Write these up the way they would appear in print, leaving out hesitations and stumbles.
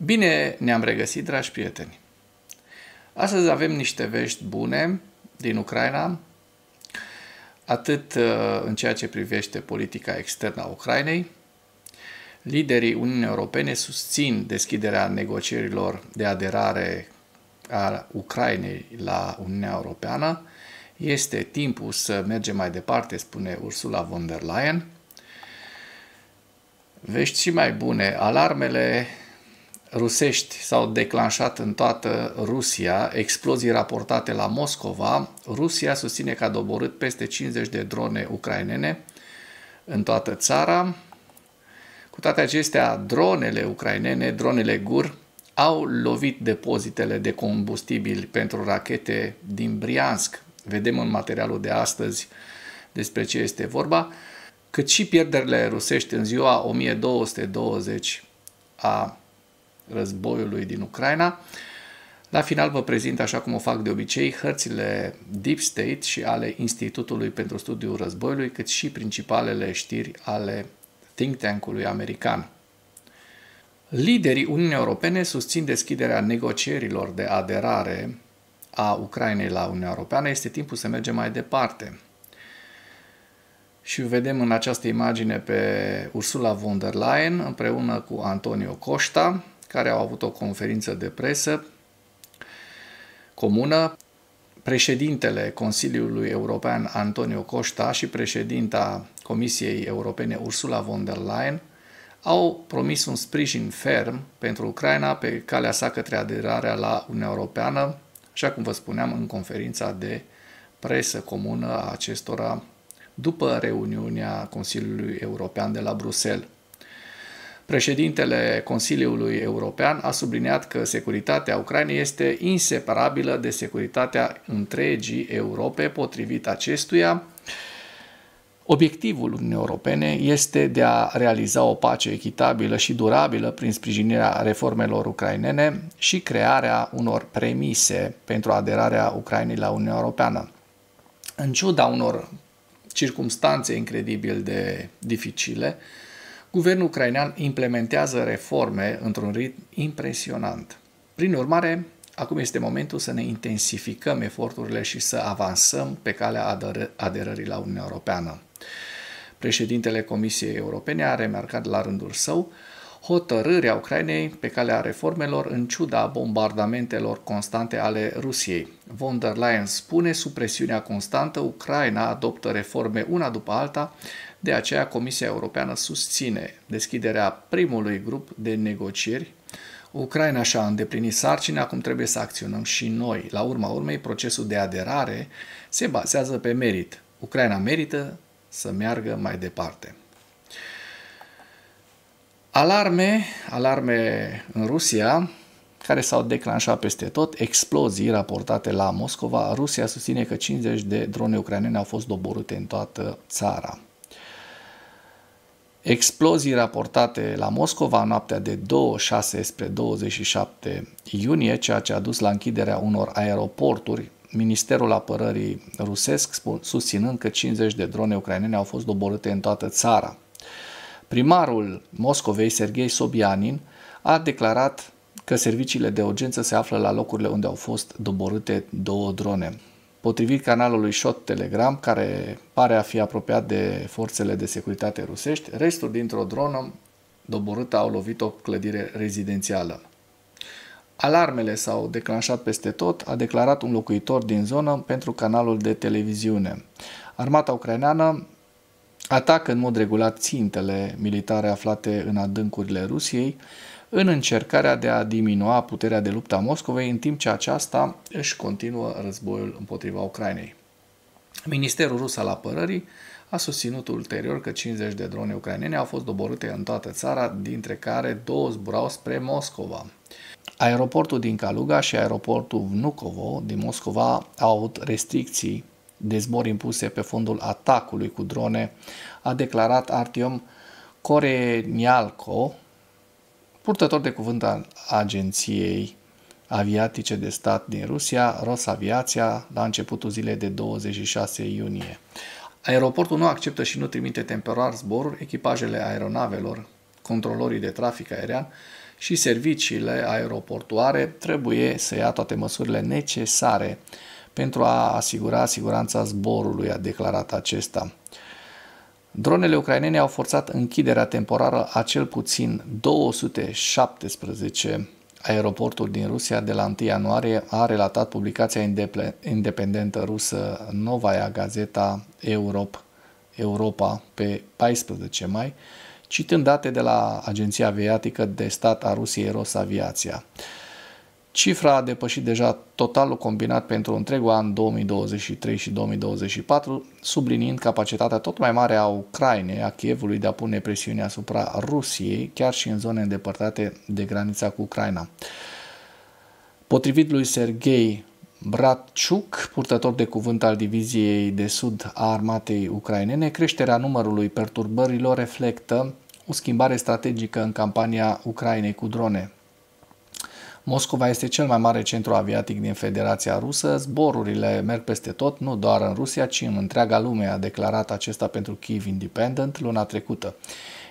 Bine ne-am regăsit, dragi prieteni! Astăzi avem niște vești bune din Ucraina, atât în ceea ce privește politica externă a Ucrainei. Liderii Uniunii Europene susțin deschiderea negocierilor de aderare a Ucrainei la Uniunea Europeană. Este timpul să mergem mai departe, spune Ursula von der Leyen. Vești și mai bune, alarmele rusești s-au declanșat în toată Rusia, explozii raportate la Moscova. Rusia susține că a doborât peste 50 de drone ucrainene în toată țara. Cu toate acestea, dronele ucrainene, dronele GUR, au lovit depozitele de combustibil pentru rachete din Briansk. Vedem în materialul de astăzi despre ce este vorba, cât și pierderile rusești în ziua 1220 a războiului din Ucraina. La final vă prezint, așa cum o fac de obicei, hărțile Deep State și ale Institutului pentru Studiul Războiului, cât și principalele știri ale think tank-ului american. Liderii Uniunii Europene susțin deschiderea negocierilor de aderare a Ucrainei la Uniunea Europeană. Este timpul să mergem mai departe. Și vedem în această imagine pe Ursula von der Leyen împreună cu Antonio Costa, care au avut o conferință de presă comună. Președintele Consiliului European Antonio Costa și președinta Comisiei Europene Ursula von der Leyen au promis un sprijin ferm pentru Ucraina pe calea sa către aderarea la Uniunea Europeană, așa cum vă spuneam în conferința de presă comună a acestora după reuniunea Consiliului European de la Bruxelles. Președintele Consiliului European a subliniat că securitatea Ucrainei este inseparabilă de securitatea întregii Europe. Potrivit acestuia, obiectivul Uniunii Europene este de a realiza o pace echitabilă și durabilă prin sprijinirea reformelor ucrainene și crearea unor premise pentru aderarea Ucrainei la Uniunea Europeană. În ciuda unor circumstanțe incredibil de dificile, guvernul ucrainean implementează reforme într-un ritm impresionant. Prin urmare, acum este momentul să ne intensificăm eforturile și să avansăm pe calea aderării la Uniunea Europeană. Președintele Comisiei Europene a remarcat la rândul său hotărârea Ucrainei pe calea reformelor în ciuda bombardamentelor constante ale Rusiei. Von der Leyen spune, sub presiunea constantă, Ucraina adoptă reforme una după alta, de aceea Comisia Europeană susține deschiderea primului grup de negocieri. Ucraina și-a îndeplinit sarcina, acum trebuie să acționăm și noi. La urma urmei, procesul de aderare se bazează pe merit. Ucraina merită să meargă mai departe. Alarme în Rusia, care s-au declanșat peste tot, explozii raportate la Moscova. Rusia susține că 50 de drone ucrainene au fost doborâte în toată țara. Explozii raportate la Moscova în noaptea de 26 spre 27 iunie, ceea ce a dus la închiderea unor aeroporturi, Ministerul Apărării rusesc susținând că 50 de drone ucrainene au fost doborâte în toată țara. Primarul Moscovei, Serghei Sobyanin, a declarat că serviciile de urgență se află la locurile unde au fost doborâte 2 drone. Potrivit canalului Shot Telegram, care pare a fi apropiat de forțele de securitate rusești, restul dintr-o dronă doborâtă au lovit o clădire rezidențială. Alarmele s-au declanșat peste tot, a declarat un locuitor din zonă pentru canalul de televiziune. Armata ucraineană atacă în mod regulat țintele militare aflate în adâncurile Rusiei, în încercarea de a diminua puterea de luptă a Moscovei, în timp ce aceasta își continuă războiul împotriva Ucrainei. Ministerul rus al apărării a susținut ulterior că 50 de drone ucrainene au fost doborâte în toată țara, dintre care 2 zburau spre Moscova. Aeroportul din Kaluga și aeroportul Vnukovo din Moscova au avut restricții de zbor impuse pe fondul atacului cu drone, a declarat Artyom Korenialko, purtător de cuvânt al Agenției Aviatice de Stat din Rusia, Rosaviația, la începutul zilei de 26 iunie. Aeroportul nu acceptă și nu trimite temporar zboruri, echipajele aeronavelor, controlorii de trafic aerian și serviciile aeroportuare trebuie să ia toate măsurile necesare pentru a asigura siguranța zborului, a declarat acesta. Dronele ucrainene au forțat închiderea temporară a cel puțin 217 aeroporturi din Rusia de la 1 ianuarie, a relatat publicația independentă rusă Novaya Gazeta Europa pe 14 mai, citând date de la Agenția Aviatică de Stat a Rusiei Rosaviația. Cifra a depășit deja totalul combinat pentru întregul an 2023 și 2024, subliniind capacitatea tot mai mare a Ucrainei, a Kievului, de a pune presiune asupra Rusiei, chiar și în zone îndepărtate de granița cu Ucraina. Potrivit lui Serghei Bratciuc, purtător de cuvânt al Diviziei de Sud a Armatei Ucrainene, creșterea numărului perturbărilor reflectă o schimbare strategică în campania Ucrainei cu drone. Moscova este cel mai mare centru aviatic din Federația Rusă, zborurile merg peste tot, nu doar în Rusia, ci în întreaga lume, a declarat acesta pentru Kyiv Independent luna trecută.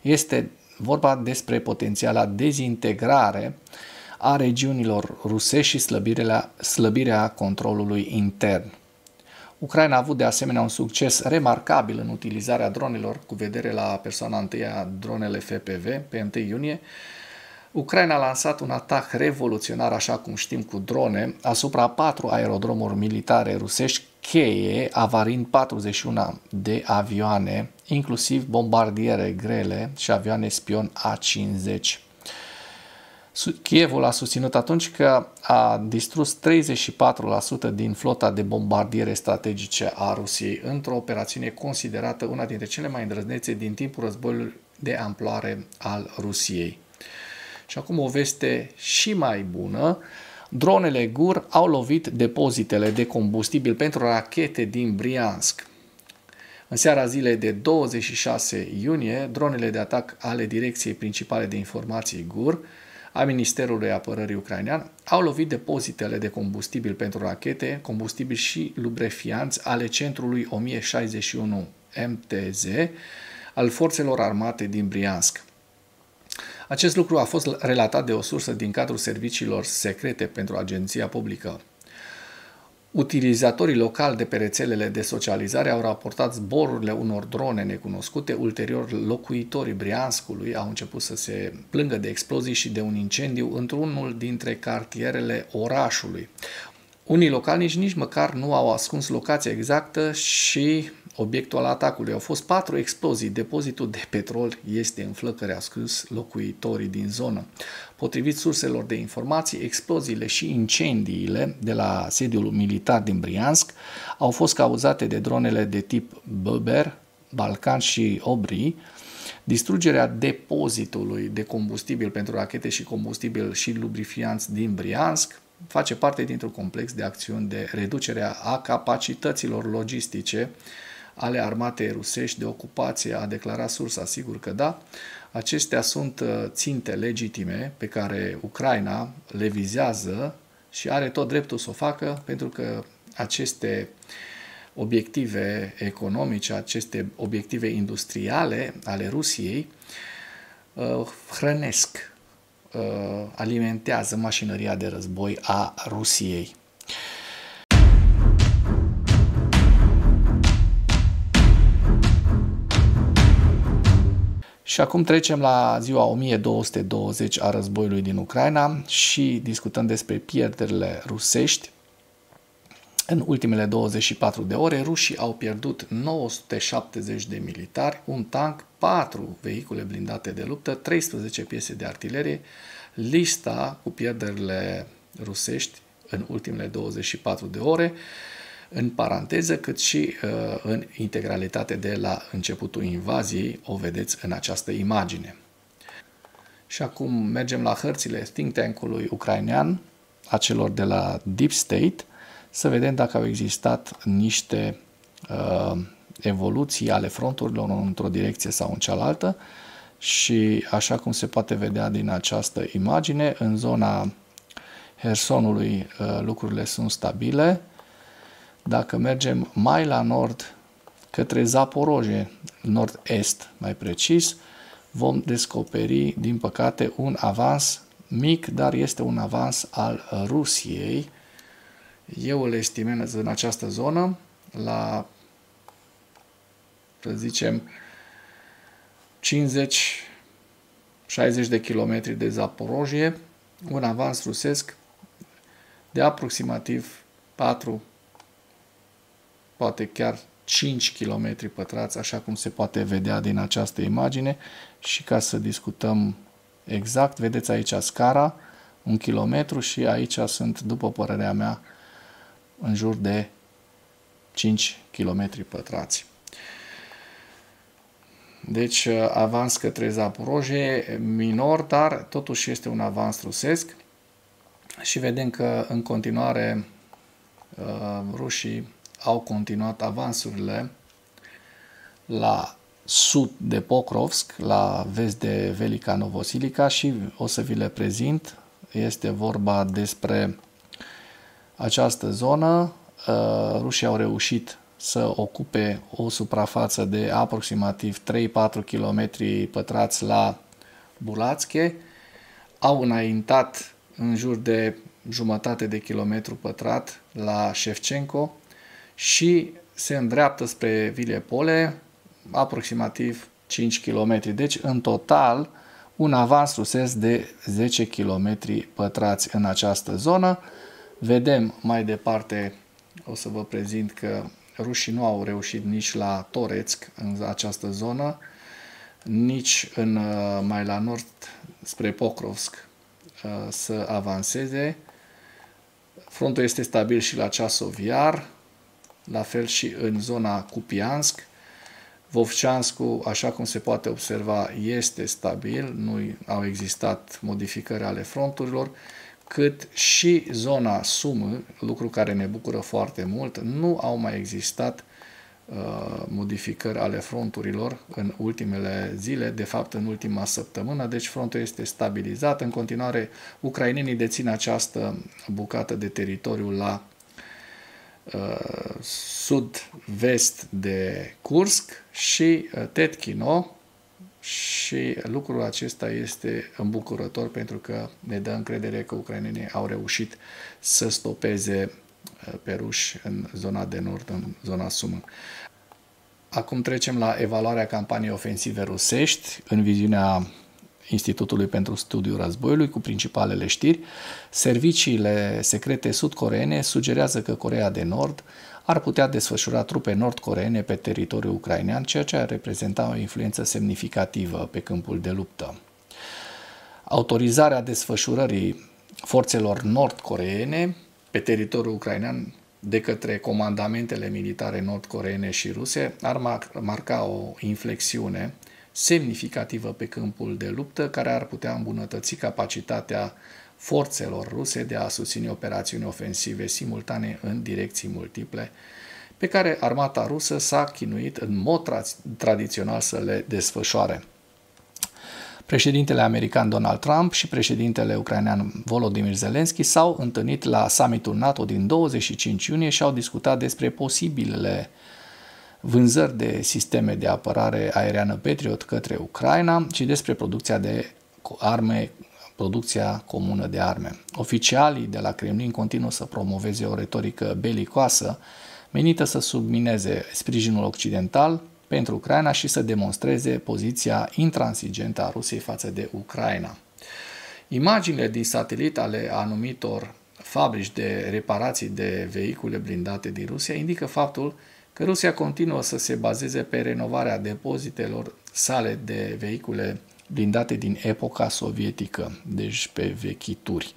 Este vorba despre potențiala dezintegrare a regiunilor rusești și slăbirea controlului intern. Ucraina a avut de asemenea un succes remarcabil în utilizarea dronelor, cu vedere la persoana întâia dronele FPV, pe 1 iunie. Ucraina a lansat un atac revoluționar, așa cum știm, cu drone, asupra 4 aerodromuri militare rusești cheie, avarind 41 de avioane, inclusiv bombardiere grele și avioane spion A-50. Kievul a susținut atunci că a distrus 34% din flota de bombardiere strategice a Rusiei într-o operațiune considerată una dintre cele mai îndrăznețe din timpul războiului de amploare al Rusiei. Și acum o veste și mai bună. Dronele GUR au lovit depozitele de combustibil pentru rachete din Briansk. În seara zilei de 26 iunie, dronele de atac ale Direcției Principale de Informații GUR a Ministerului Apărării Ucrainean au lovit depozitele de combustibil pentru rachete, combustibil și lubrifianți ale centrului 1061 MTZ al Forțelor Armate din Briansk. Acest lucru a fost relatat de o sursă din cadrul serviciilor secrete pentru agenția publică. Utilizatorii locali de pe rețelele de socializare au raportat zborurile unor drone necunoscute. Ulterior, locuitorii Brianskului au început să se plângă de explozii și de un incendiu într-unul dintre cartierele orașului. Unii localnici nici măcar nu au ascuns locația exactă și obiectul al atacului. Au fost 4 explozii. Depozitul de petrol este în flăcări, au scris locuitorii din zonă. Potrivit surselor de informații, exploziile și incendiile de la sediul militar din Briansk au fost cauzate de dronele de tip Böber, Balkan și Obri. Distrugerea depozitului de combustibil pentru rachete și combustibil și lubrifianți din Briansk face parte dintr-un complex de acțiuni de reducere a capacităților logistice ale armatei rusești de ocupație, a declarat sursa. Sigur că da, acestea sunt ținte legitime pe care Ucraina le vizează și are tot dreptul să o facă, pentru că aceste obiective economice, aceste obiective industriale ale Rusiei hrănesc, alimentează mașinăria de război a Rusiei. Și acum trecem la ziua 1220 a războiului din Ucraina și discutăm despre pierderile rusești. În ultimele 24 de ore, rușii au pierdut 970 de militari, un tank, 4 vehicule blindate de luptă, 13 piese de artilerie. Lista cu pierderile rusești în ultimele 24 de ore, în paranteză, cât și în integralitate de la începutul invaziei, o vedeți în această imagine. Și acum mergem la hărțile think tank-ului ucrainean, a celor de la Deep State, să vedem dacă au existat niște evoluții ale fronturilor într-o direcție sau în cealaltă. Și așa cum se poate vedea din această imagine, în zona Hersonului lucrurile sunt stabile. Dacă mergem mai la nord, către Zaporoje, nord-est mai precis, vom descoperi, din păcate, un avans mic, dar este un avans al Rusiei. Eu îl estimez în această zonă la, să zicem, 50-60 de kilometri de Zaporojie, un avans rusesc de aproximativ 4, poate chiar 5 km pătrați, așa cum se poate vedea din această imagine. Și ca să discutăm exact, vedeți aici scara, 1 kilometru, și aici sunt, după părerea mea, în jur de 5 km pătrați. Deci avans către Zaporojie, minor, dar totuși este un avans rusesc. Și vedem că în continuare rușii au continuat avansurile la sud de Pokrovsk, la vest de Velika Novosilica, și o să vi le prezint. Este vorba despre această zonă. Rușii au reușit să ocupe o suprafață de aproximativ 3-4 km pătrați la Bulatske. Au înaintat în jur de jumătate de kilometru pătrat la Shevchenko și se îndreaptă spre Vilepole, aproximativ 5 km. Deci, în total, un avans rusesc de 10 km pătrați în această zonă. Vedem mai departe, o să vă prezint că rușii nu au reușit nici la Toretsk, în această zonă, nici mai la nord, spre Pokrovsk, să avanseze. Frontul este stabil și la Ceasov Iar, la fel și în zona Kupiansk. Vovceanscu, așa cum se poate observa, este stabil, nu au existat modificări ale fronturilor, cât și zona Sumă, lucru care ne bucură foarte mult, nu au mai existat modificări ale fronturilor în ultimele zile, de fapt în ultima săptămână, deci frontul este stabilizat. În continuare, ucrainenii dețin această bucată de teritoriu la sud-vest de Kursk și Tetkino, și lucrul acesta este îmbucurător pentru că ne dă încredere că ucrainenii au reușit să stopeze pe ruși în zona de nord, în zona Sumă. Acum trecem la evaluarea campaniei ofensive rusești în viziunea Institutului pentru Studiul Războiului cu principalele știri. Serviciile secrete sud-coreene sugerează că Coreea de Nord ar putea desfășura trupe nord-coreene pe teritoriul ucrainean, ceea ce ar reprezenta o influență semnificativă pe câmpul de luptă. Autorizarea desfășurării forțelor nord-coreene pe teritoriul ucrainean de către comandamentele militare nord-coreene și ruse ar marca o inflexiune semnificativă pe câmpul de luptă, care ar putea îmbunătăți capacitatea forțelor ruse de a susține operațiuni ofensive simultane în direcții multiple, pe care armata rusă s-a chinuit în mod tradițional să le desfășoare. Președintele american Donald Trump și președintele ucrainean Volodymyr Zelensky s-au întâlnit la summitul NATO din 25 iunie și au discutat despre posibilele vânzări de sisteme de apărare aeriană Patriot către Ucraina și despre producția comună de arme. Oficialii de la Kremlin continuă să promoveze o retorică belicoasă menită să submineze sprijinul occidental pentru Ucraina și să demonstreze poziția intransigentă a Rusiei față de Ucraina. Imaginile din satelit ale anumitor fabrici de reparații de vehicule blindate din Rusia indică faptul că Rusia continuă să se bazeze pe renovarea depozitelor sale de vehicule blindate din epoca sovietică, deci pe vechituri.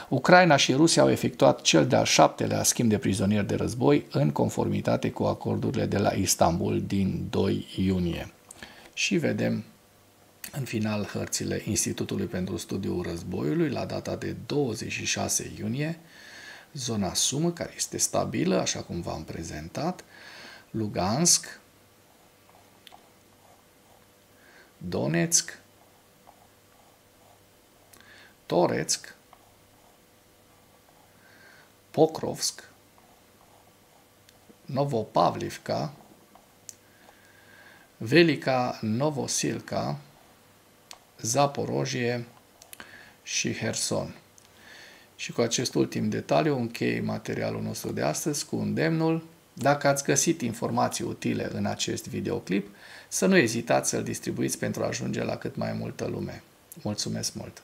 Ucraina și Rusia au efectuat cel de-al 7-lea schimb de prizonieri de război în conformitate cu acordurile de la Istanbul din 2 iunie. Și vedem în final hărțile Institutului pentru Studiul Războiului la data de 26 iunie, zona Sumă, care este stabilă, așa cum v-am prezentat, Lugansk, Donetsk, Toretsk, Pokrovsk, Novopavlivka, Velika Novosilka, Zaporojie și Herson. Și cu acest ultim detaliu închei materialul nostru de astăzi cu îndemnul: dacă ați găsit informații utile în acest videoclip, să nu ezitați să-l distribuiți pentru a ajunge la cât mai multă lume. Mulțumesc mult!